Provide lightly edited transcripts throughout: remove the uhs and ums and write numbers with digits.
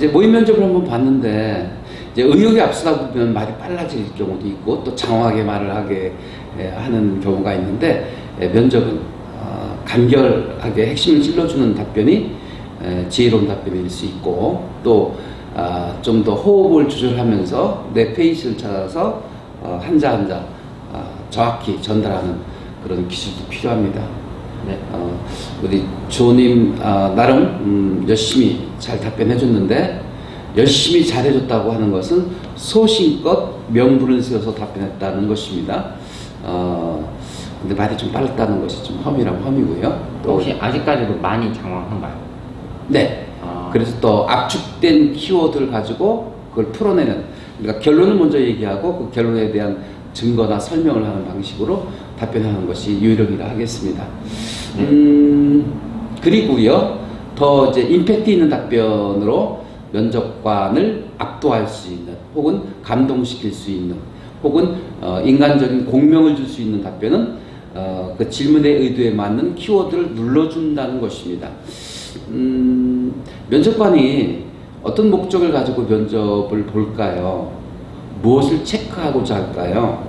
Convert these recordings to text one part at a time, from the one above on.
이제 모의 면접을 한번 봤는데 이제 의욕이 앞서다 보면 말이 빨라질 경우도 있고 또 장황하게 말을 하게 하는 경우가 있는데 면접은 간결하게 핵심을 찔러주는 답변이 지혜로운 답변일 수 있고 또 좀 더 호흡을 조절하면서 내 페이스를 찾아서 한자 한자 정확히 전달하는 그런 기술도 필요합니다. 네. 우리 주호님 나름 열심히 잘 답변해줬는데 열심히 잘해줬다고 하는 것은 소신껏 명분을 세워서 답변했다는 것입니다. 근데 말이 좀 빨랐다는 것이 좀 험이란 험이고요. 또 혹시 아직까지도 많이 장황한가요? 네. 그래서 또 압축된 키워드를 가지고 그걸 풀어내는, 그러니까 결론을 먼저 얘기하고 그 결론에 대한 증거나 설명을 하는 방식으로 답변하는 것이 유일이라 하겠습니다. 그리고요, 더 이제 임팩트 있는 답변으로 면접관을 압도할 수 있는, 혹은 감동시킬 수 있는, 혹은 인간적인 공명을 줄 수 있는 답변은 그 질문의 의도에 맞는 키워드를 눌러준다는 것입니다. 면접관이 어떤 목적을 가지고 면접을 볼까요? 무엇을 체크하고자 할까요?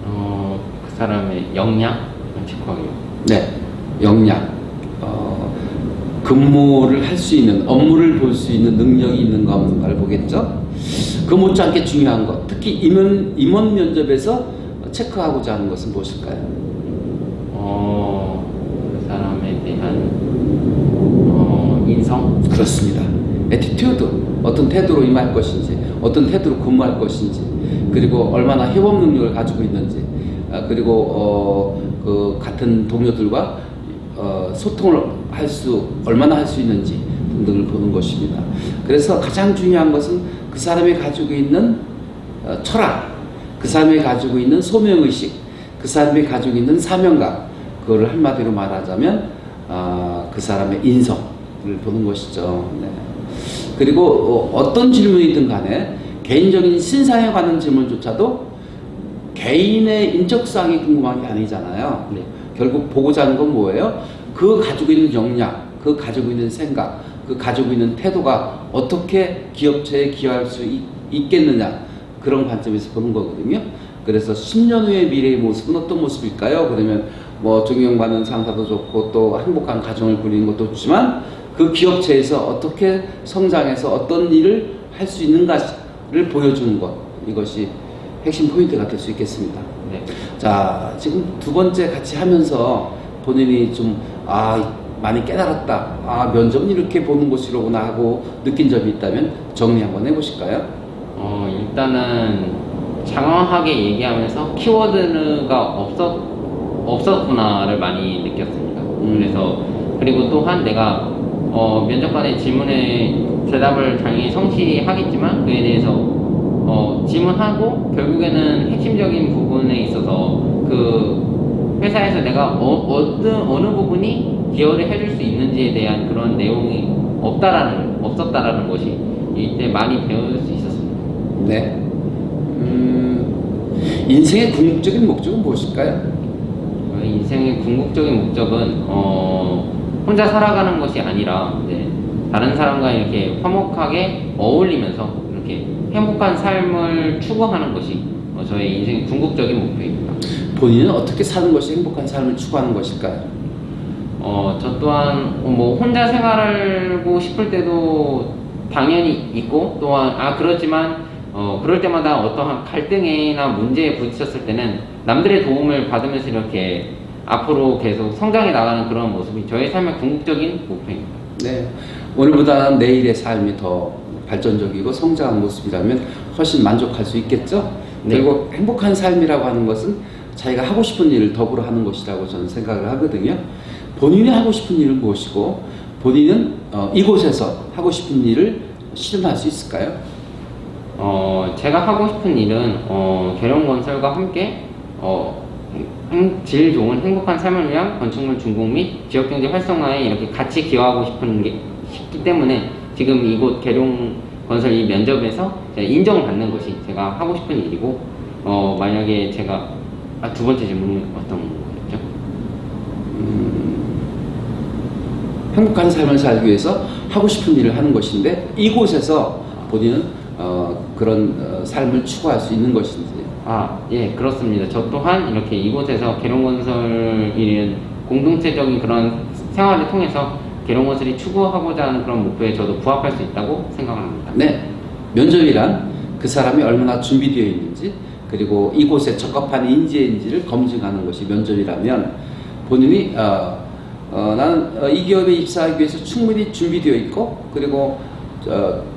그 사람의 역량 체크하기요. 네, 역량. 근무를 할 수 있는, 업무를 볼 수 있는 능력이 있는가 없는가를 보겠죠? 그 못지않게 중요한 것, 특히 임원 면접에서 체크하고자 하는 것은 무엇일까요? 그 사람에 대한 인성? 그렇습니다. 애티튜드, 어떤 태도로 임할 것인지, 어떤 태도로 근무할 것인지, 그리고 얼마나 협업 능력을 가지고 있는지, 그리고 그 같은 동료들과 소통을 얼마나 할 수 있는지 등등을 보는 것입니다. 그래서 가장 중요한 것은 그 사람이 가지고 있는 철학, 그 사람이 가지고 있는 소명의식, 그 사람이 가지고 있는 사명감, 그거를 한마디로 말하자면 그 사람의 인성을 보는 것이죠. 네. 그리고 어떤 질문이든 간에 개인적인 신상에 관한 질문조차도 개인의 인적사항이 궁금한 게 아니잖아요. 네. 결국 보고자 하는 건 뭐예요? 그 가지고 있는 역량, 그 가지고 있는 생각, 그 가지고 있는 태도가 어떻게 기업체에 기여할 수 있겠느냐, 그런 관점에서 보는 거거든요. 그래서 10년 후의 미래의 모습은 어떤 모습일까요? 그러면 뭐 존경받는 상사도 좋고 또 행복한 가정을 꾸리는 것도 좋지만 그 기업체에서 어떻게 성장해서 어떤 일을 할 수 있는가를 보여주는 것, 이것이 핵심 포인트가 될 수 있겠습니다. 네. 자, 지금 두 번째 같이 하면서 본인이 좀 많이 깨달았다, 면접은 이렇게 보는 곳이로구나 하고 느낀 점이 있다면 정리 한번 해보실까요? 일단은 장황하게 얘기하면서 키워드가 없었구나를 많이 느꼈습니다. 그리고 또한 내가 면접관의 질문에 대답을 당연히 성실하겠지만 그에 대해서 질문하고 결국에는 핵심적인 부분에 있어서 그 회사에서 내가 어느 부분이 기여를 해줄 수 있는지에 대한 그런 내용이 없었다라는 것이 이때 많이 배울 수 있었습니다. 네. 인생의 궁극적인 목적은 무엇일까요? 인생의 궁극적인 목적은 혼자 살아가는 것이 아니라 이제 다른 사람과 이렇게 화목하게 어울리면서 이렇게 행복한 삶을 추구하는 것이 저의 인생의 궁극적인 목표입니다. 본인은 어떻게 사는 것이 행복한 삶을 추구하는 것일까요? 저 또한 뭐 혼자 생활하고 싶을 때도 당연히 있고 또한 그렇지만 그럴 때마다 어떠한 갈등이나 문제에 부딪혔을 때는 남들의 도움을 받으면서 이렇게 앞으로 계속 성장해 나가는 그런 모습이 저의 삶의 궁극적인 목표입니다. 네. 오늘보다 내일의 삶이 더 발전적이고 성장한 모습이라면 훨씬 만족할 수 있겠죠? 네. 그리고 행복한 삶이라고 하는 것은 자기가 하고 싶은 일을 더불어 하는 것이라고 저는 생각을 하거든요. 본인이 하고 싶은 일은 무엇이고 본인은 이곳에서 하고 싶은 일을 실현할 수 있을까요? 제가 하고 싶은 일은 계룡건설과 함께 질 좋은 행복한 삶을 위한 건축물 중국 및 지역경제 활성화에 이렇게 같이 기여하고 싶기 때문에 지금 이곳 계룡건설 이 면접에서 인정받는 것이 제가 하고 싶은 일이고 만약에 제가 두 번째 질문은 어떤 거였죠? 행복한 삶을 살기 위해서 하고 싶은 일을 하는 것인데 이곳에서 본인은 그런 삶을 추구할 수 있는 것인지. 예, 그렇습니다. 저 또한 이렇게 이곳에서 계룡건설이는 공동체적인 그런 생활을 통해서 계룡건설이 추구하고자 하는 그런 목표에 저도 부합할 수 있다고 생각합니다. 네, 면접이란 그 사람이 얼마나 준비되어 있는지 그리고 이곳에 적합한 인재인지를 검증하는 것이 면접이라면 본인이 나는 이 기업에 입사하기 위해서 충분히 준비되어 있고 그리고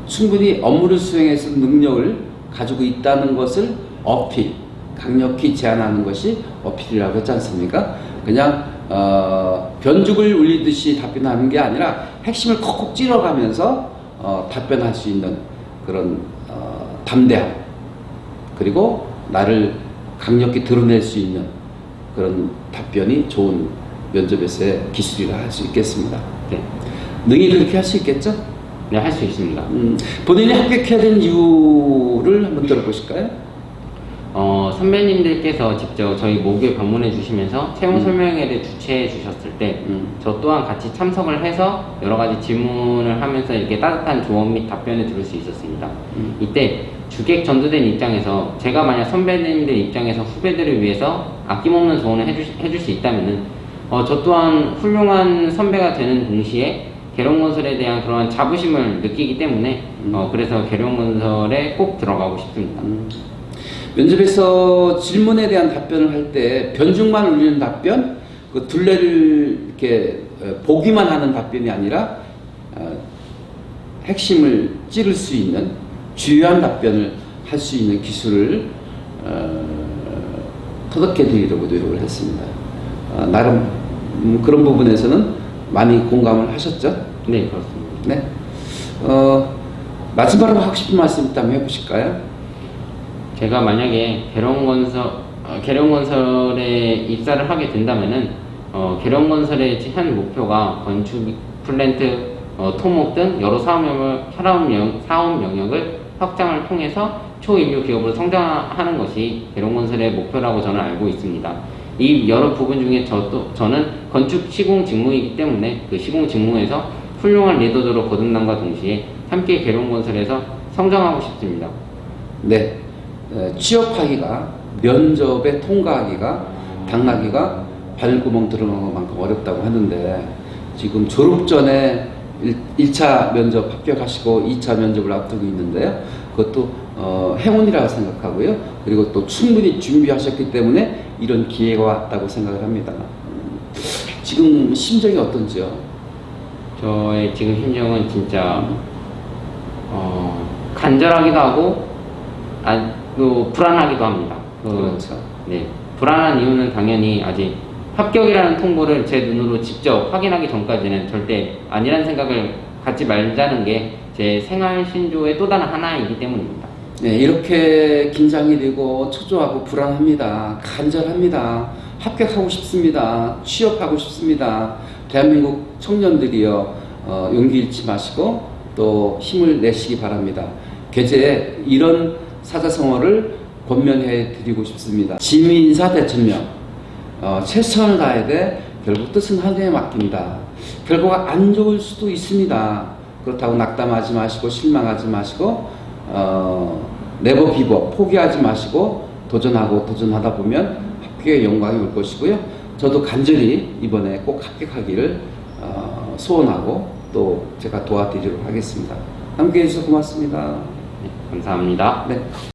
충분히 업무를 수행해서 능력을 가지고 있다는 것을 어필, 강력히 제안하는 것이 어필이라고 했지 않습니까? 그냥 변죽을 울리듯이 답변하는 게 아니라 핵심을 콕콕 찔러가면서 답변할 수 있는 그런 담대함 그리고 나를 강력히 드러낼 수 있는 그런 답변이 좋은 면접에서의 기술이라 할 수 있겠습니다. 네, 능히 그렇게 할 수 있겠죠? 네, 할 수 있습니다. 본인이 합격해야 된 이유를 한번 들어보실까요? 선배님들께서 직접 저희 모교에 방문해 주시면서 채용 설명회를 주최해 주셨을 때 저 또한 같이 참석을 해서 여러 가지 질문을 하면서 이렇게 따뜻한 조언 및 답변을 들을 수 있었습니다. 이때 주객 전도된 입장에서 제가 만약 선배님들 입장에서 후배들을 위해서 아낌없는 조언을 해줄 수 있다면은 저 또한 훌륭한 선배가 되는 동시에 계룡건설에 대한 그러한 자부심을 느끼기 때문에 그래서 계룡건설에 꼭 들어가고 싶습니다. 면접에서 질문에 대한 답변을 할 때 변죽만 울리는 답변, 그 둘레를 이렇게 보기만 하는 답변이 아니라 핵심을 찌를 수 있는 주요한 답변을 할 수 있는 기술을 터득해 드리려고 노력을 했습니다. 나름 그런 부분에서는 많이 공감을 하셨죠? 네, 그렇습니다. 네. 마지막으로 하고 싶은 말씀 있다면 해보실까요? 제가 만약에 계룡건설에 입사를 하게 된다면은 계룡건설의 현 목표가 건축, 플랜트, 토목 등 여러 사업 영역을 확장을 통해서 초인류 기업으로 성장하는 것이 계룡건설의 목표라고 저는 알고 있습니다. 이 여러 부분 중에 저는 건축 시공 직무이기 때문에 그 시공 직무에서 훌륭한 리더들로 거듭남과 동시에 함께 계룡건설에서 성장하고 싶습니다. 네. 취업하기가 면접에 통과하기가 당나귀가 바늘구멍 들어가는 것만큼 어렵다고 하는데 지금 졸업 전에 1차 면접 합격하시고 2차 면접을 앞두고 있는데요. 그것도 행운이라고 생각하고요. 그리고 또 충분히 준비하셨기 때문에 이런 기회가 왔다고 생각을 합니다. 지금 심정이 어떤지요? 저의 지금 심정은 진짜 간절하기도 하고 불안하기도 합니다. 그렇죠. 네, 불안한 이유는 당연히 아직 합격이라는 통보를 제 눈으로 직접 확인하기 전까지는 절대 아니라는 생각을 갖지 말자는 게 제 생활 신조의 또 다른 하나이기 때문입니다. 네, 이렇게 긴장이 되고 초조하고 불안합니다. 간절합니다. 합격하고 싶습니다. 취업하고 싶습니다. 대한민국 청년들이요, 용기 잃지 마시고 또 힘을 내시기 바랍니다. 계제에 이런 사자성어를 권면해 드리고 싶습니다. 지민사 대천명, 최선을 다해야 돼. 결국 뜻은 하늘에 맡긴다. 결과가 안 좋을 수도 있습니다. 그렇다고 낙담하지 마시고 실망하지 마시고 네버 기버 포기하지 마시고 도전하다 보면 합격의 영광이 올 것이고요. 저도 간절히 이번에 꼭 합격하기를 소원하고 또 제가 도와드리도록 하겠습니다. 함께해 주셔서 고맙습니다. 네, 감사합니다. 네.